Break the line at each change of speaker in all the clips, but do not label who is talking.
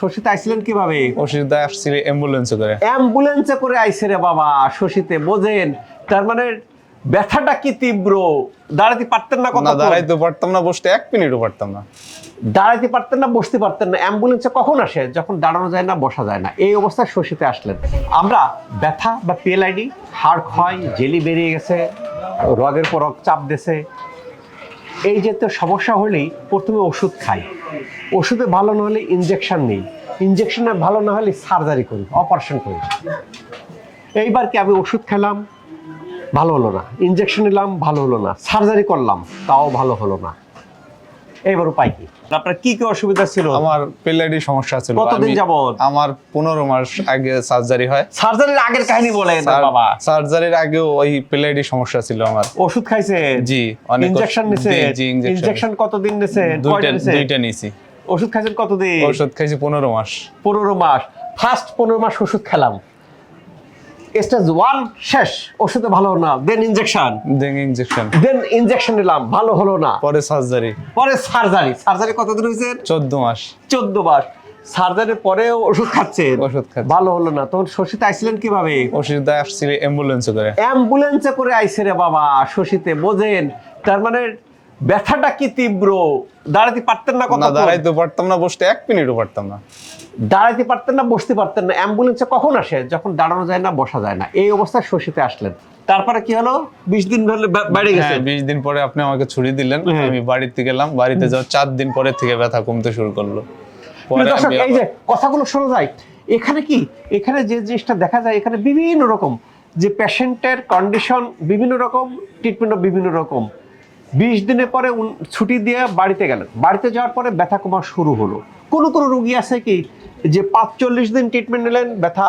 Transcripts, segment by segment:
শশীতে আইছিলেন কিভাবে?
অসুবিধা আসছিল অ্যাম্বুলেন্সে করে।
অ্যাম্বুলেন্সে করে আইছে রে বাবা শশীতে, বোঝেন? তার মানে ব্যথাটা কি তীব্র। দাঁড়াতে পারতেন না?
না, দাঁড়াইতে পারতাম না, বসতে 1 মিনিটও পারতাম না।
দাঁড়াইতে পারতেন না, বসতে পারতেন না। অ্যাম্বুলেন্সে কখন আসে? যখন দাঁড়ানো যায় না, বসা যায় না। এই অবস্থায় শশীতে আসলেন। আমরা ব্যথা বা পিএলআইডি, হাড় ক্ষয়, জেলি বেরিয়ে গেছে, রগের পর রগ চাপ দিয়েছে, এই জাতীয় সমস্যা হলেই প্রথমে ওষুধ খাই। ওষুধে ভালো না হলে ইনজেকশন নিই, ইনজেকশনে ভালো না হলে সার্জারি করি, অপারেশন করি। এইবার কি আমি ওষুধ খেলাম, ভালো হলো না, ইনজেকশন নিলাম, ভালো হলো না, সার্জারি করলাম, তাও ভালো হলো না। এইবার উপায় কি? আপনার কি কি অসুবিধা ছিল?
আমার পিএলআইডি সমস্যা ছিল।
কতদিন যাবত?
আমার 15 মাস আগে সার্জারি হয়।
সার্জারির আগের কাহিনী বলেন বাবা।
সার্জারির আগে ওই পিএলআইডি সমস্যা ছিল আমার।
ওষুধ খাইছে?
জি, অনেক।
ইনজেকশন নিছে?
জি,
ইনজেকশন কতদিন নিছে?
দুইটা নিছি।
ওষুধ খাইছেন কতদিন?
ওষুধ খাইছি 15 মাস।
15 মাস। ফার্স্ট 15 মাস ওষুধ খেলাম, স্টেজ 1 শেষ, ওষুধে ভালো হলো না, দেন ইনজেকশন নিলাম, ভালো হলো না,
পরে সার্জারি।
সার্জারি কতদিন হয়েছে?
14 মাস।
14 মাস। সার্জারির পরে ওষুধ খাচ্ছেন, ভালো হলো না, তখন শশীতে আইছিলেন কিভাবে?
অসুবিধা আসছিল অ্যাম্বুলেন্সে করে।
অ্যাম্বুলেন্সে করে আইছে রে বাবা শশীতে, বোঝেন? তার মানে ব্যথাটা কি তীব্র। দাঁড়াতে পারতেন না?
না, দাঁড়াইতে পারতাম না, বসতে 1 মিনিটও পারতাম না।
দাঁড়াইতে পারতেন না, বসতে পারতেন না। অ্যাম্বুলেন্সে কখন আসে? যখন দাঁড়ানো যায় না, বসা যায় না। এই অবস্থায় শশীতে আসলেন। তারপরে কি হলো? 20 দিন ধরে বাড়ি গেছে।
20 দিন পরে আপনি আমাকে ছুটি দিলেন, আমি বাড়িতে গেলাম। বাড়িতে যাওয়ার 4 দিন পরে থেকে ব্যথা কমতে শুরু করলো।
এই যে কথাগুলো শোনা যায় এখানে, কি এখানে যে জিনিসটা দেখা যায়, এখানে বিভিন্ন রকম যে পেশেন্টের কন্ডিশন বিভিন্ন রকম, ট্রিটমেন্টও বিভিন্ন রকম। 20 দিনের পরে ছুটি দিয়ে বাড়িতে গেলেন, বাড়িতে যাওয়ার পরে ব্যথা কমা শুরু হলো। কোনো রোগী আছে কি যে 45 দিন ট্রিটমেন্ট নিলেন, ব্যথা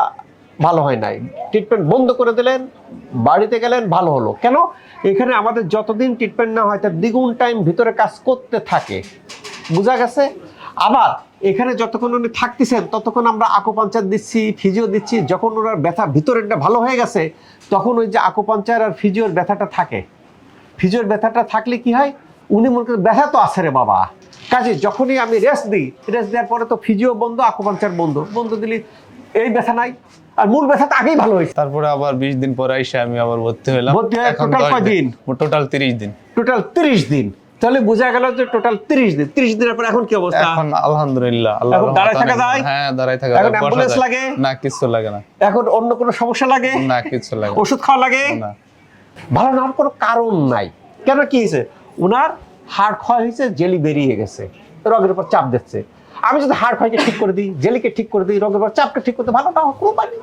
ভালো হয় নাই, ট্রিটমেন্ট বন্ধ করে দিলেন, বাড়িতে গেলেন, ভালো হলো। কেন? এখানে আমাদের যতদিন ট্রিটমেন্ট না হয় তার দ্বিগুণ টাইম ভিতরে কাজ করতে থাকে, বোঝা গেছে? আবার এখানে যতক্ষণ উনি থাকতেছেন ততক্ষণ আমরা আকুপাঞ্চার দিচ্ছি, ফিজিও দিচ্ছি। যখন ওনার ব্যথা ভিতরেরটা ভালো হয়ে গেছে, তখন ওই যে আকুপাঞ্চার আর ফিজিওর ব্যথাটা থাকে। ফিজিওর ব্যথাটা থাকলে কি হয়, উনি মনে করেন ব্যথা তো আছে রে বাবা, কাজে যখনই আমি রেস্ট দিই, রেস্ট দেওয়ার পরে তো ফিজিও বন্ধ, আকুপাঞ্চার বন্ধ দিলি এই ব্যথা নাই, আর মূল ব্যথা তো আগেই ভালো হয়েছে।
তারপরে আবার 20 দিন পরে এসে আমি আবার ভর্তি হলাম।
টোটাল কয় দিন?
টোটাল 30 দিন।
টোটাল 30 দিন। তাহলে বোঝা গেল যে টোটাল 30 দিন। 30 দিনের পর এখন কি অবস্থা?
এখন আলহামদুলিল্লাহ, আল্লাহর রহমতে
দাঁড়ায় থাকা যায়?
হ্যাঁ, দাঁড়ায় থাকা যায়।
এখন অ্যাম্বুলেন্স লাগে
না? কিছু লাগে না।
এখন অন্য কোনো সমস্যা লাগে
না? কিছু লাগে।
ওষুধ খাওয়া লাগে
না?
ভালো না হওয়ার কোনো কারণ নাই। কেন? কি হয়েছে? ওনার হাড় ক্ষয় হয়েছে, জেলি বেরিয়ে গেছে, রগের উপর চাপ দিচ্ছে। আমি যদি হাড় ক্ষয়কে ঠিক করে দিই, জেলিকে ঠিক করে দিই, রগের উপর চাপকে ঠিক করতে, ভালো না কোনো উপায় নেই।